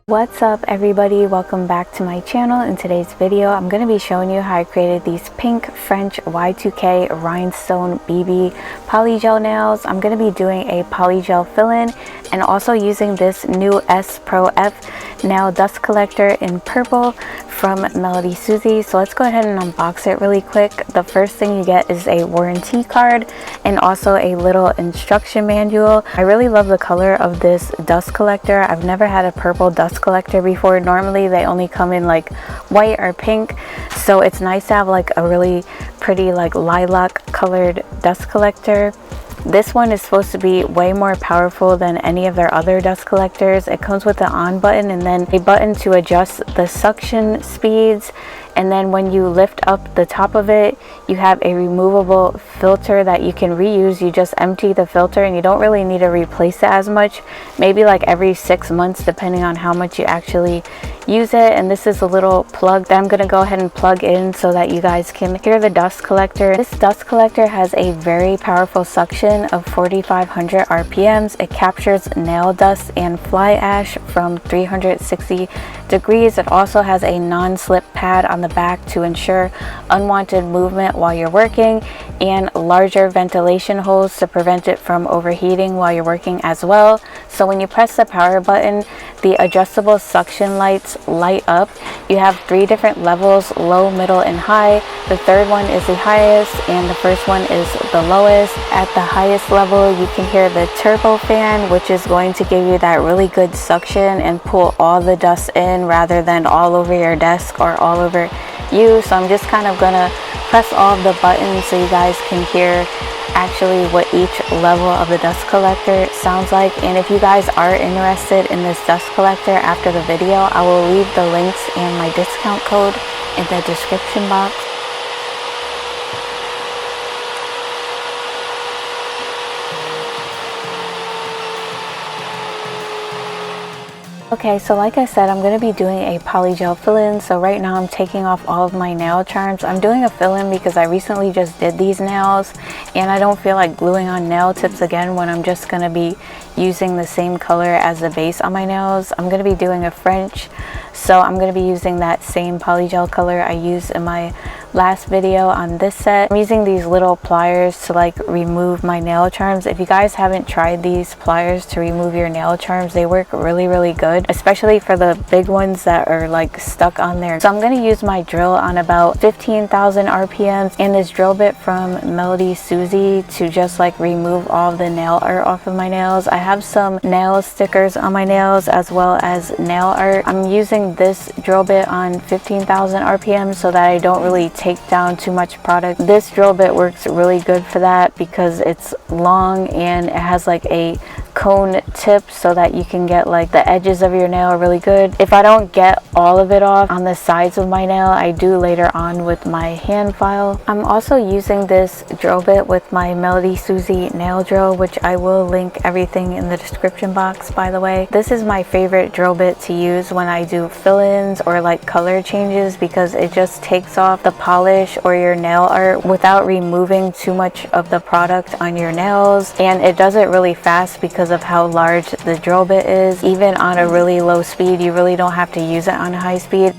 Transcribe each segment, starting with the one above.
What's up everybody, welcome back to my channel. In today's video I'm going to be showing you how I created these pink French Y2K rhinestone Bebe polygel nails. I'm going to be doing a polygel fill-in and also using this new SProF nail dust collector in purple from Melodysusie. So let's go ahead and unbox it really quick. The first thing you get is a warranty card and also a little instruction manual. I really love the color of this dust collector. I've never had a purple dust collector before. Normally they only come in like white or pink, so it's nice to have like a really pretty like lilac colored dust collector. This one is supposed to be way more powerful than any of their other dust collectors. It comes with the on button and then a button to adjust the suction speeds, and then when you lift up the top of it you have a removable filter that you can reuse. You just empty the filter and you don't really need to replace it as much, maybe like every 6 months depending on how much you actually use it. And this is a little plug that I'm going to go ahead and plug in so that you guys can hear the dust collector. This dust collector has a very powerful suction of 4,500 RPMs. It captures nail dust and fly ash from 360 degrees. It also has a non-slip pad on the back to ensure unwanted movement while you're working, and larger ventilation holes to prevent it from overheating while you're working as well. So when you press the power button, the adjustable suction lights light up. You have 3 different levels: low, middle, and high. The third one is the highest and the first one is the lowest. At the highest level you can hear the turbo fan, which is going to give you that really good suction and pull all the dust in rather than all over your desk or all over you. So I'm just kind of gonna press all of the buttons so you guys can hear actually what each level of the dust collector sounds like. And if you guys are interested in this dust collector after the video, I will leave the links and my discount code in the description box. Okay, so like I said, I'm going to be doing a polygel fill-in. So right now I'm taking off all of my nail charms. I'm doing a fill-in because I recently just did these nails and I don't feel like gluing on nail tips again when I'm just going to be using the same color as the base on my nails. I'm going to be doing a French, so I'm going to be using that same polygel color I used in my last video on this set. I'm using these little pliers to like remove my nail charms. If you guys haven't tried these pliers to remove your nail charms, they work really good, especially for the big ones that are like stuck on there. So I'm going to use my drill on about 15,000 RPMs and this drill bit from Melodysusie to just like remove all the nail art off of my nails. I have some nail stickers on my nails as well as nail art. I'm using this drill bit on 15,000 RPM so that I don't really take down too much product. This drill bit works really good for that because it's long and it has like a cone tip so that you can get like the edges of your nail really good. If I don't get all of it off on the sides of my nail, I do later on with my hand file. I'm also using this drill bit with my Melodysusie nail drill, which I will link everything in the description box, by the way. This is my favorite drill bit to use when I do fill-ins or like color changes because it just takes off the polish or your nail art without removing too much of the product on your nails, and it does it really fast because of how large the drill bit is. Even on a really low speed, you really don't have to use it on a high speed.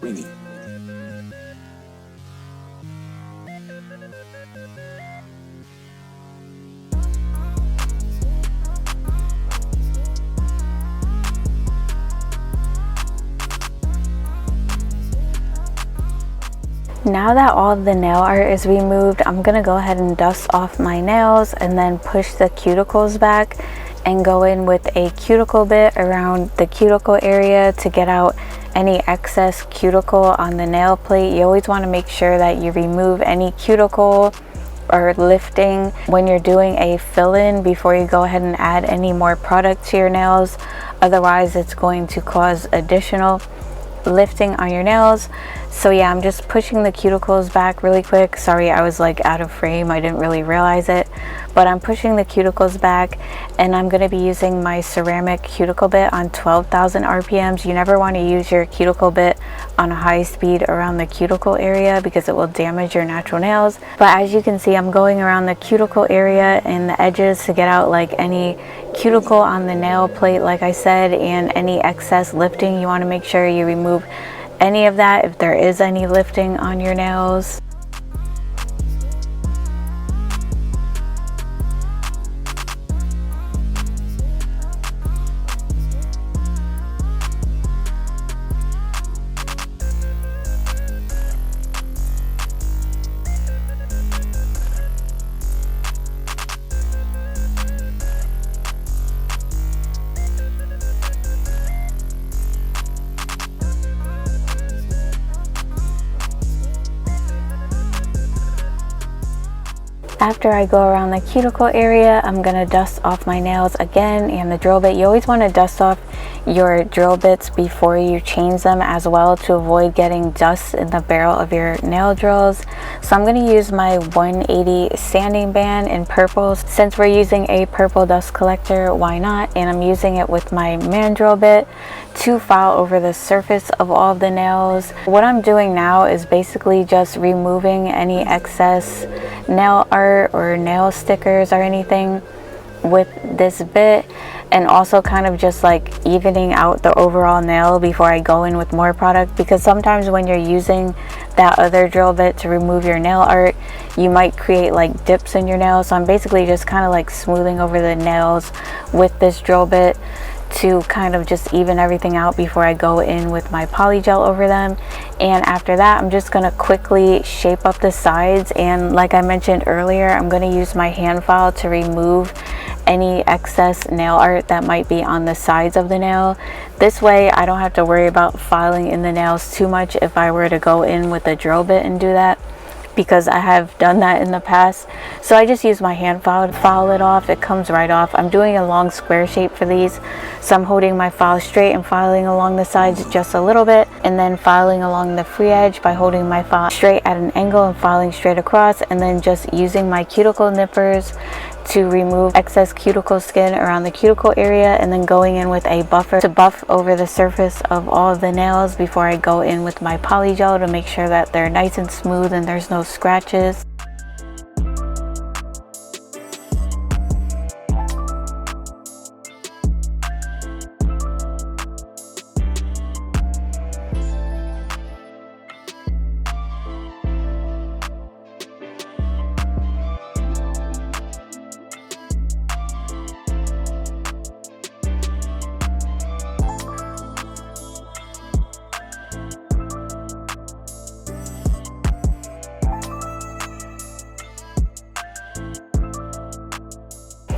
Ringy. Now that all the nail art is removed, I'm gonna go ahead and dust off my nails and then push the cuticles back and go in with a cuticle bit around the cuticle area to get out any excess cuticle on the nail plate. You always want to make sure that you remove any cuticle or lifting when you're doing a fill-in before you go ahead and add any more product to your nails. Otherwise, it's going to cause additional lifting on your nails. So yeah, I'm just pushing the cuticles back really quick. Sorry, I was like out of frame, I didn't really realize it, but I'm pushing the cuticles back, and I'm going to be using my ceramic cuticle bit on 12,000 RPMs. You never want to use your cuticle bit on a high speed around the cuticle area because it will damage your natural nails. But as you can see, I'm going around the cuticle area and the edges to get out like any cuticle on the nail plate, like I said, and any excess lifting. You want to make sure you remove any of that if there is any lifting on your nails. After I go around the cuticle area, I'm going to dust off my nails again and the drill bit. You always want to dust off your drill bits before you change them as well to avoid getting dust in the barrel of your nail drills. So I'm going to use my 180 sanding band in purple. Since we're using a purple dust collector, why not? And I'm using it with my mandrel bit to file over the surface of all of the nails. What I'm doing now is basically just removing any excess nail art or nail stickers or anything with this bit, and also kind of just like evening out the overall nail before I go in with more product, because sometimes when you're using that other drill bit to remove your nail art, you might create like dips in your nails. So I'm basically just kind of like smoothing over the nails with this drill bit to kind of just even everything out before I go in with my polygel over them. And after that, I'm just going to quickly shape up the sides, and like I mentioned earlier, I'm going to use my hand file to remove any excess nail art that might be on the sides of the nail. This way I don't have to worry about filing in the nails too much if I were to go in with a drill bit and do that, because I have done that in the past. So I just use my hand file to file it off. It comes right off. I'm doing a long square shape for these, so I'm holding my file straight and filing along the sides just a little bit, and then filing along the free edge by holding my file straight at an angle and filing straight across, and then just using my cuticle nippers to remove excess cuticle skin around the cuticle area, and then going in with a buffer to buff over the surface of all of the nails before I go in with my polygel to make sure that they're nice and smooth and there's no scratches.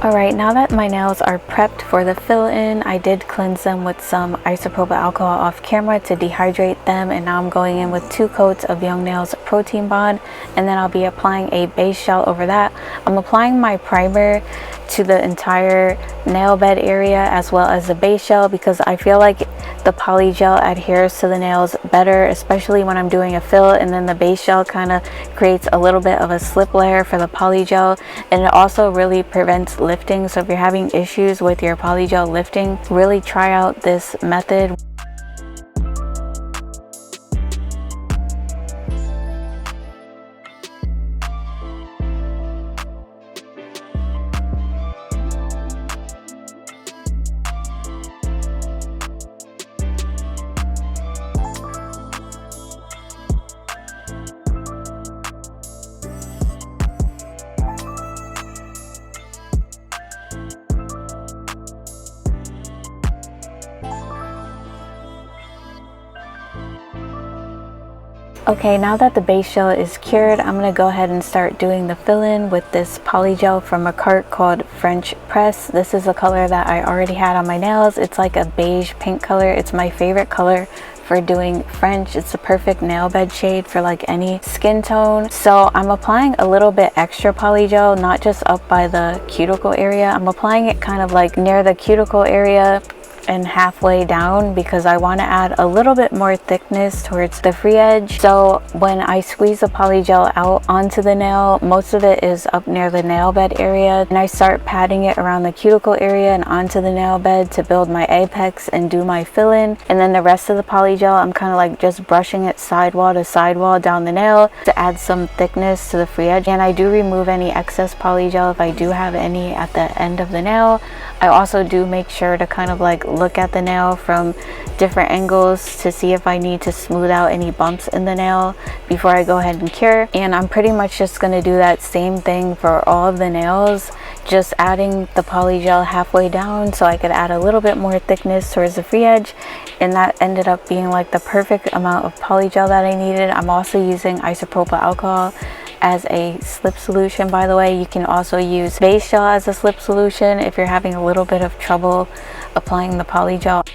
Alright, now that my nails are prepped for the fill-in, I did cleanse them with some isopropyl alcohol off camera to dehydrate them, and now I'm going in with 2 coats of Young Nails Protein Bond, and then I'll be applying a base gel over that. I'm applying my primer to the entire nail bed area as well as the base gel, because I feel like the polygel adheres to the nails better, especially when I'm doing a fill, and then the base gel kind of creates a little bit of a slip layer for the polygel, and it also really prevents lifting. So if you're having issues with your polygel lifting, really try out this method. Okay, now that the base gel is cured, I'm going to go ahead and start doing the fill-in with this polygel from a cart called French Press. This is a color that I already had on my nails. It's like a beige pink color. It's my favorite color for doing French. It's the perfect nail bed shade for like any skin tone. So I'm applying a little bit extra polygel, not just up by the cuticle area. I'm applying it kind of like near the cuticle area and halfway down because I want to add a little bit more thickness towards the free edge. So when I squeeze the polygel out onto the nail, most of it is up near the nail bed area, and I start patting it around the cuticle area and onto the nail bed to build my apex and do my fill-in. And then the rest of the polygel, I'm kind of like just brushing it sidewall to sidewall down the nail to add some thickness to the free edge. And I do remove any excess polygel if I do have any at the end of the nail. I also do make sure to kind of like look at the nail from different angles to see if I need to smooth out any bumps in the nail before I go ahead and cure. And I'm pretty much just going to do that same thing for all of the nails, just adding the polygel halfway down so I could add a little bit more thickness towards the free edge. And that ended up being like the perfect amount of polygel that I needed. I'm also using isopropyl alcohol as a slip solution. By the way, you can also use base gel as a slip solution if you're having a little bit of trouble applying the polygel.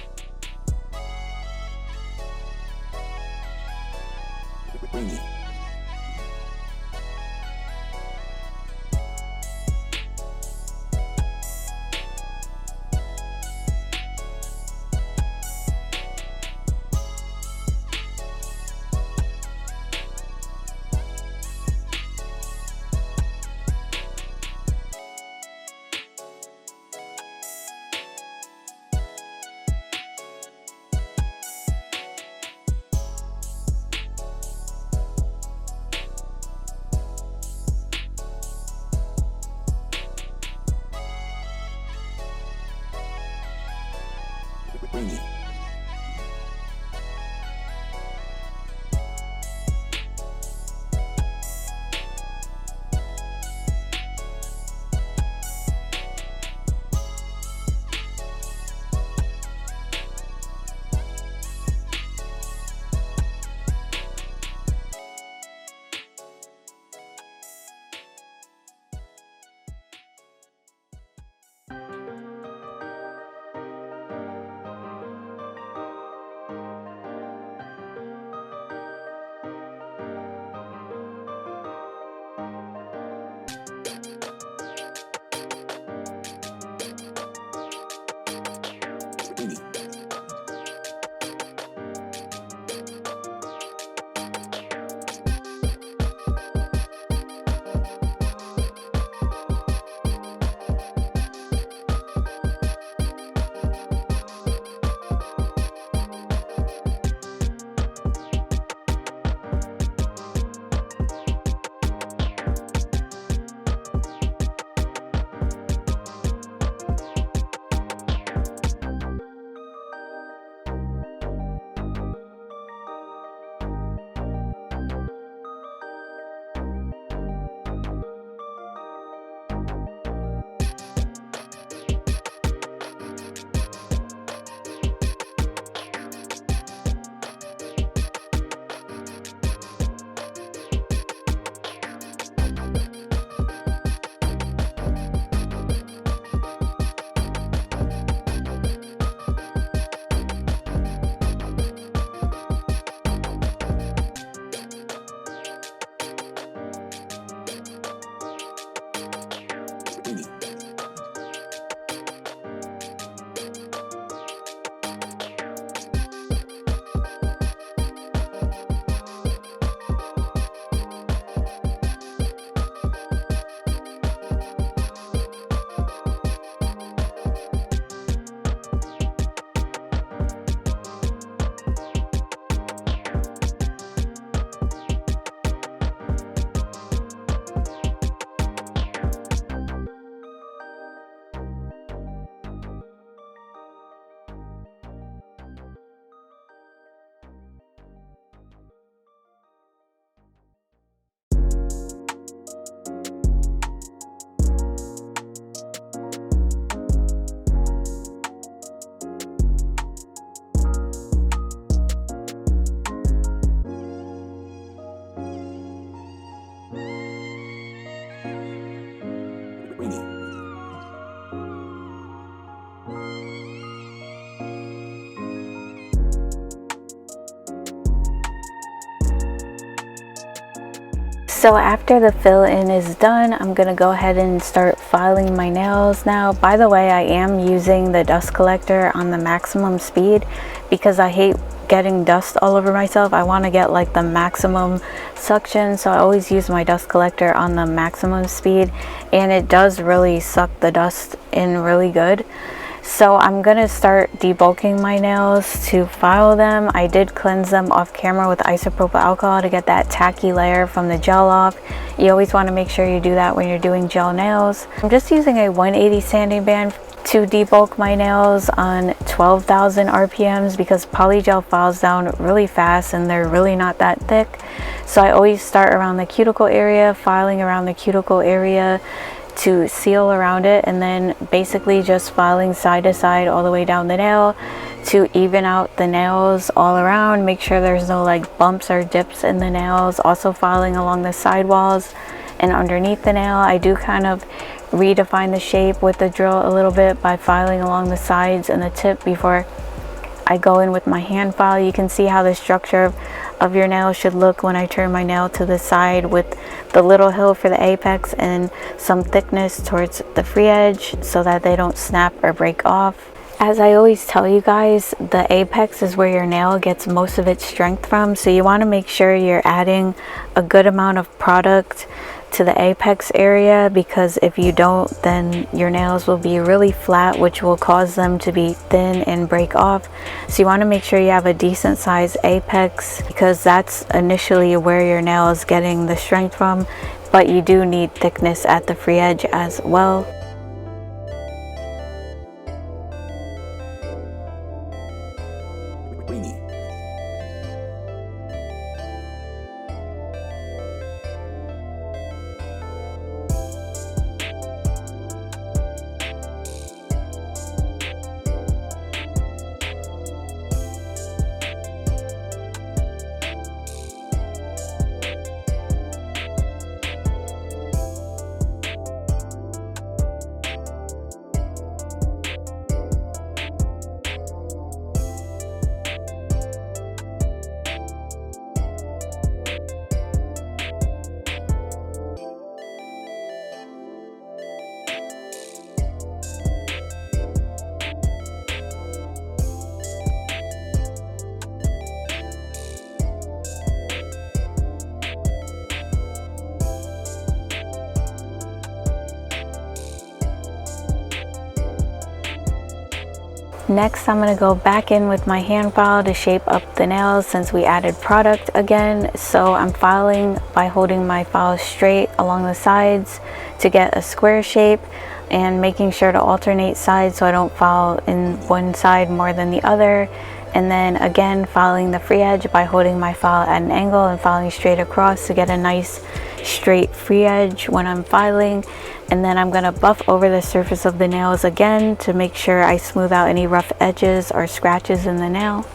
So after the fill in is done, I'm gonna go ahead and start filing my nails now. By the way, I am using the dust collector on the maximum speed because I hate getting dust all over myself. I want to get like the maximum suction, so I always use my dust collector on the maximum speed, and it does really suck the dust in really good. So I'm gonna start debulking my nails to file them. I did cleanse them off camera with isopropyl alcohol to get that tacky layer from the gel off. You always want to make sure you do that when you're doing gel nails. I'm just using a 180 sanding band to debulk my nails on 12,000 RPMs because polygel files down really fast and they're really not that thick. So I always start around the cuticle area, filing around the cuticle area to seal around it, and then basically just filing side to side all the way down the nail to even out the nails all around. Make sure there's no like bumps or dips in the nails. Also filing along the sidewalls and underneath the nail. I do kind of redefine the shape with the drill a little bit by filing along the sides and the tip before I go in with my hand file. You can see how the structure of your nail should look when I turn my nail to the side with the little hill for the apex and some thickness towards the free edge so that they don't snap or break off. As I always tell you guys, the apex is where your nail gets most of its strength from, so you want to make sure you're adding a good amount of product to the apex area, because if you don't, then your nails will be really flat, which will cause them to be thin and break off. So you want to make sure you have a decent size apex, because that's initially where your nail is getting the strength from, but you do need thickness at the free edge as well. Next, I'm going to go back in with my hand file to shape up the nails since we added product again. So I'm filing by holding my file straight along the sides to get a square shape, and making sure to alternate sides so I don't file in one side more than the other. And then again, filing the free edge by holding my file at an angle and filing straight across to get a nice straight free edge when I'm filing. And then I'm going to buff over the surface of the nails again to make sure I smooth out any rough edges or scratches in the nail.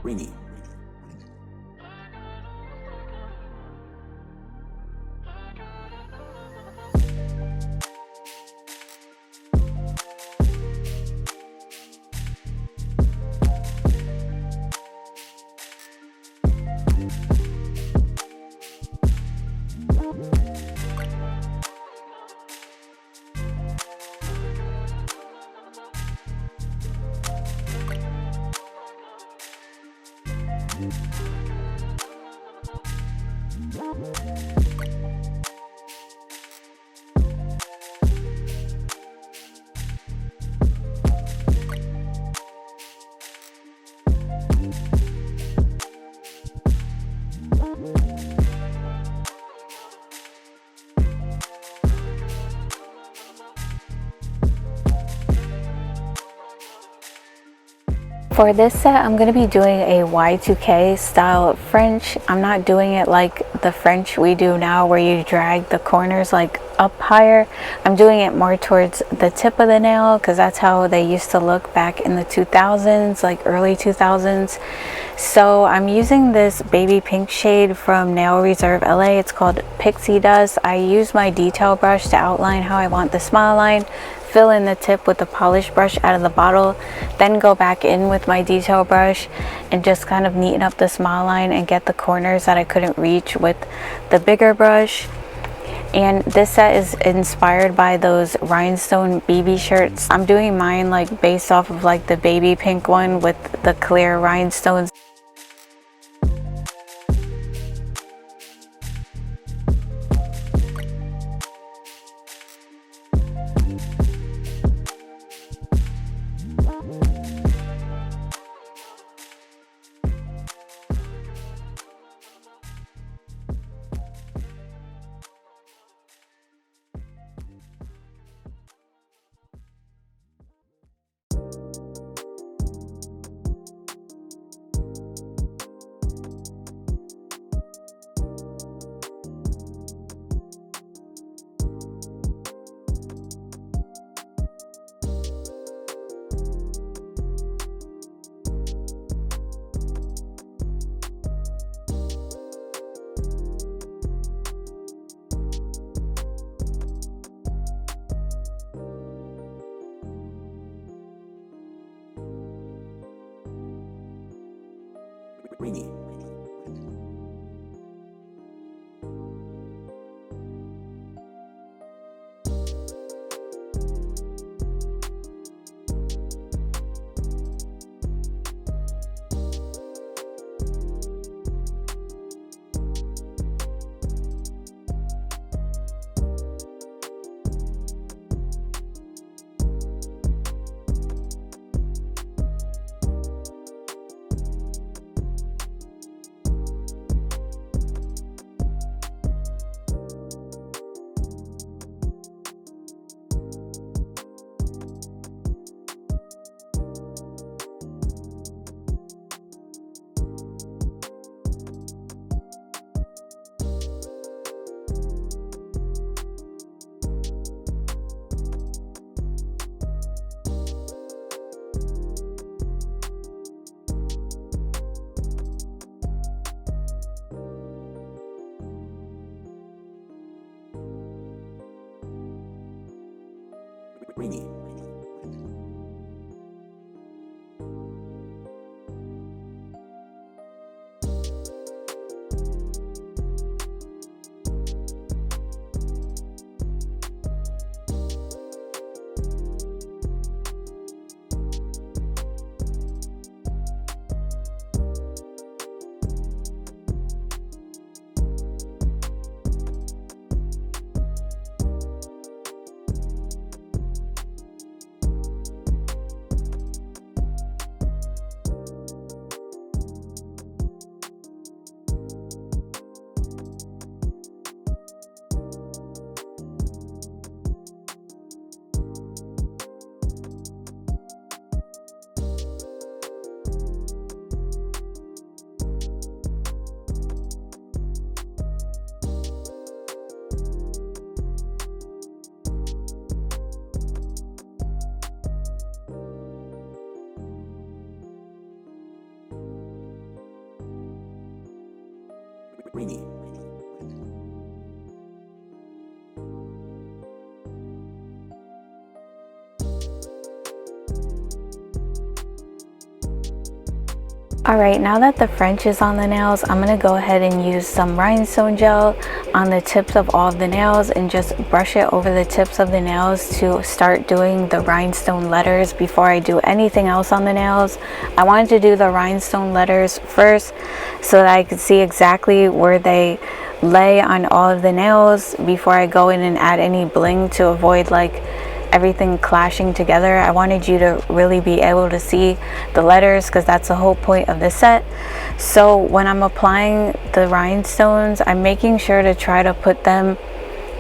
Ringy. For this set, I'm going to be doing a Y2K style French. I'm not doing it like the French we do now where you drag the corners like up higher. I'm doing it more towards the tip of the nail because that's how they used to look back in the 2000s, like early 2000s. So I'm using this baby pink shade from Nail Reserve LA. It's called Pixie Dust. I use my detail brush to outline how I want the smile line, fill in the tip with the polish brush out of the bottle, then go back in with my detail brush and just kind of neaten up the smile line and get the corners that I couldn't reach with the bigger brush. And this set is inspired by those Rhinestone Bebe shirts. I'm doing mine like based off of like the baby pink one with the clear rhinestones. Ringy. Ringy. Ringy. Alright, now that the French is on the nails, I'm going to go ahead and use some rhinestone gel on the tips of all of the nails and just brush it over the tips of the nails to start doing the rhinestone letters before I do anything else on the nails. I wanted to do the rhinestone letters first so that I could see exactly where they lay on all of the nails before I go in and add any bling to avoid like everything clashing together. I wanted you to really be able to see the letters because that's the whole point of this set. So when I'm applying the rhinestones, I'm making sure to try to put them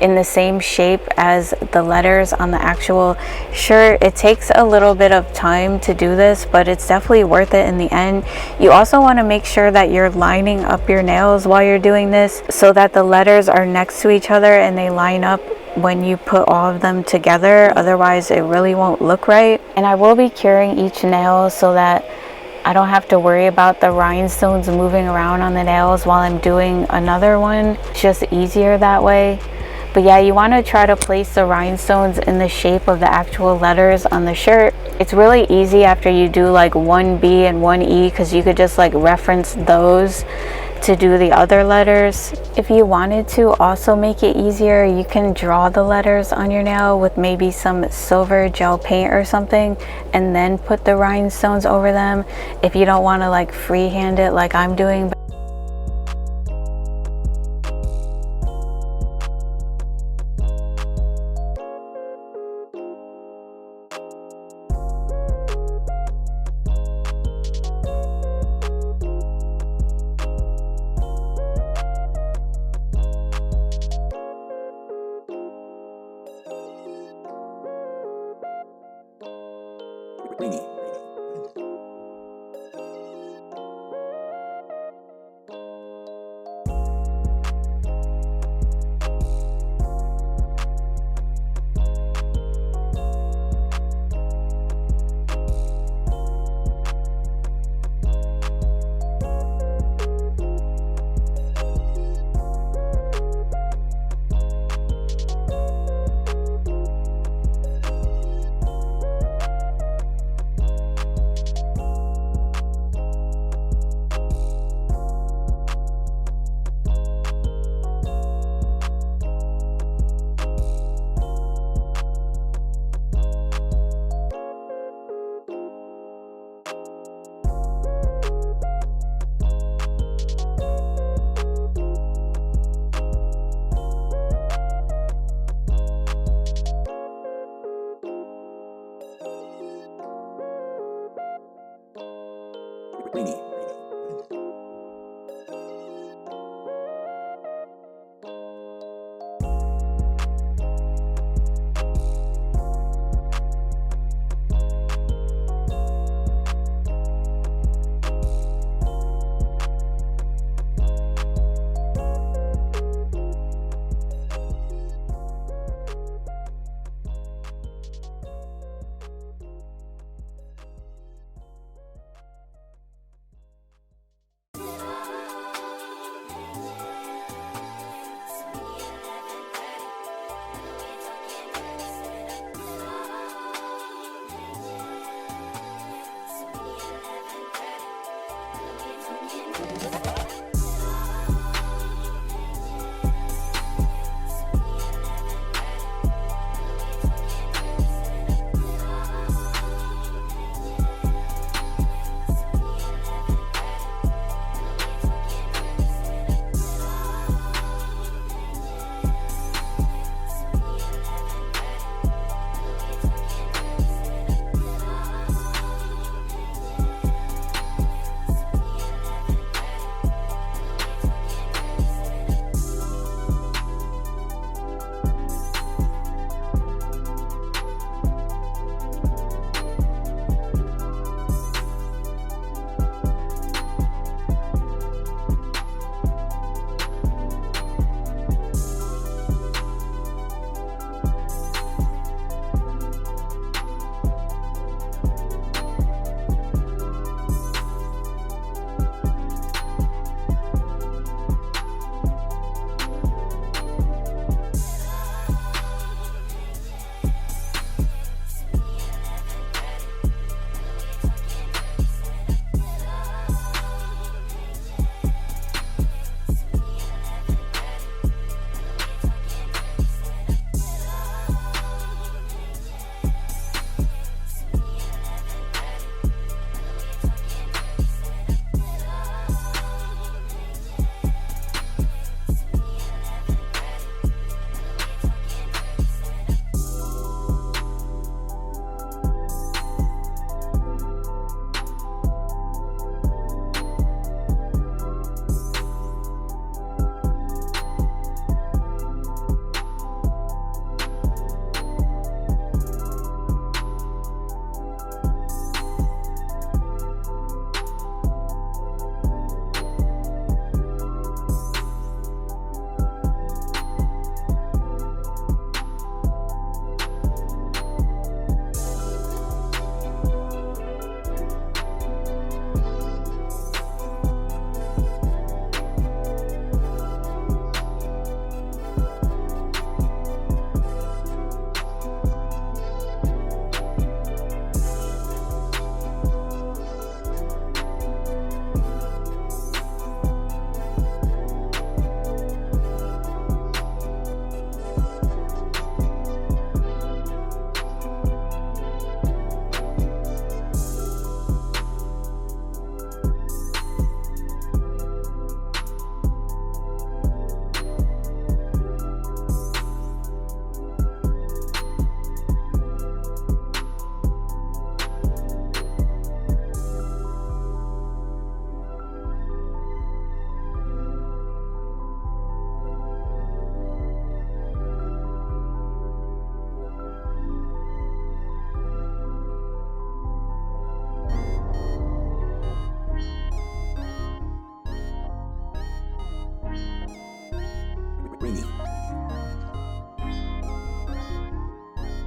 in the same shape as the letters on the actual shirt. It takes a little bit of time to do this, but it's definitely worth it in the end. You also want to make sure that you're lining up your nails while you're doing this so that the letters are next to each other and they line up when you put all of them together. Otherwise it really won't look right. And I will be curing each nail so that I don't have to worry about the rhinestones moving around on the nails while I'm doing another one. It's just easier that way. But yeah, you want to try to place the rhinestones in the shape of the actual letters on the shirt. It's really easy after you do like one B and one E, because you could just like reference those to do the other letters. If you wanted to also make it easier, you can draw the letters on your nail with maybe some silver gel paint or something, and then put the rhinestones over them if you don't want to like freehand it like I'm doing.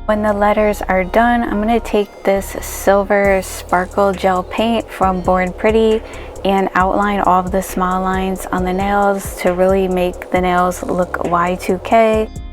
When the letters are done, I'm going to take this silver sparkle gel paint from Born Pretty and outline all of the small lines on the nails to really make the nails look Y2K.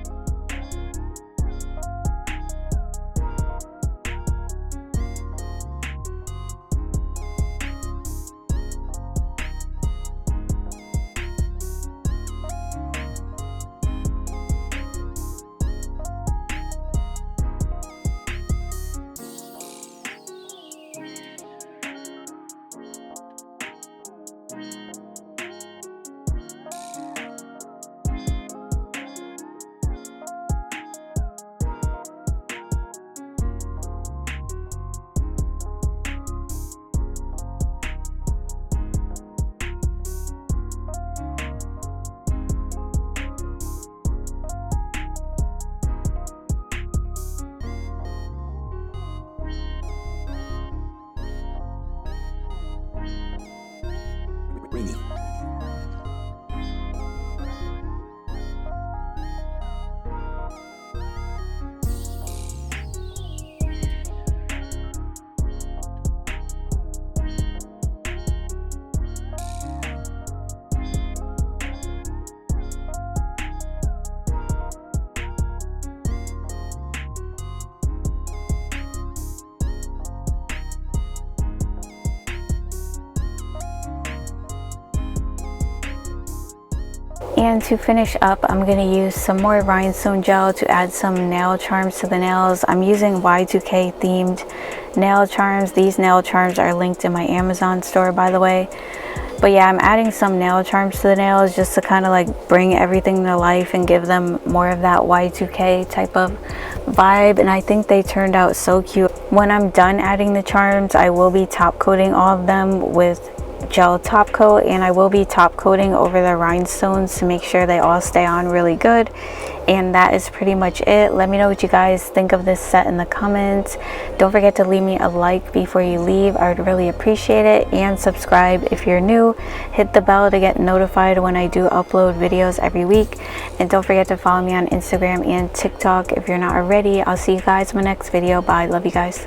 And to finish up, I'm going to use some more rhinestone gel to add some nail charms to the nails. I'm using Y2K themed nail charms. These nail charms are linked in my Amazon store, by the way. But yeah, I'm adding some nail charms to the nails just to kind of like bring everything to life and give them more of that Y2K type of vibe. And I think they turned out so cute. When I'm done adding the charms, I will be top coating all of them with gel top coat, and I will be top coating over the rhinestones to make sure they all stay on really good. And that is pretty much it. Let me know what you guys think of this set in the comments. Don't forget to leave me a like before you leave. I would really appreciate it. And subscribe if you're new. Hit the bell to get notified when I do upload videos every week. And don't forget to follow me on Instagram and TikTok if you're not already. I'll see you guys in my next video. Bye. Love you guys.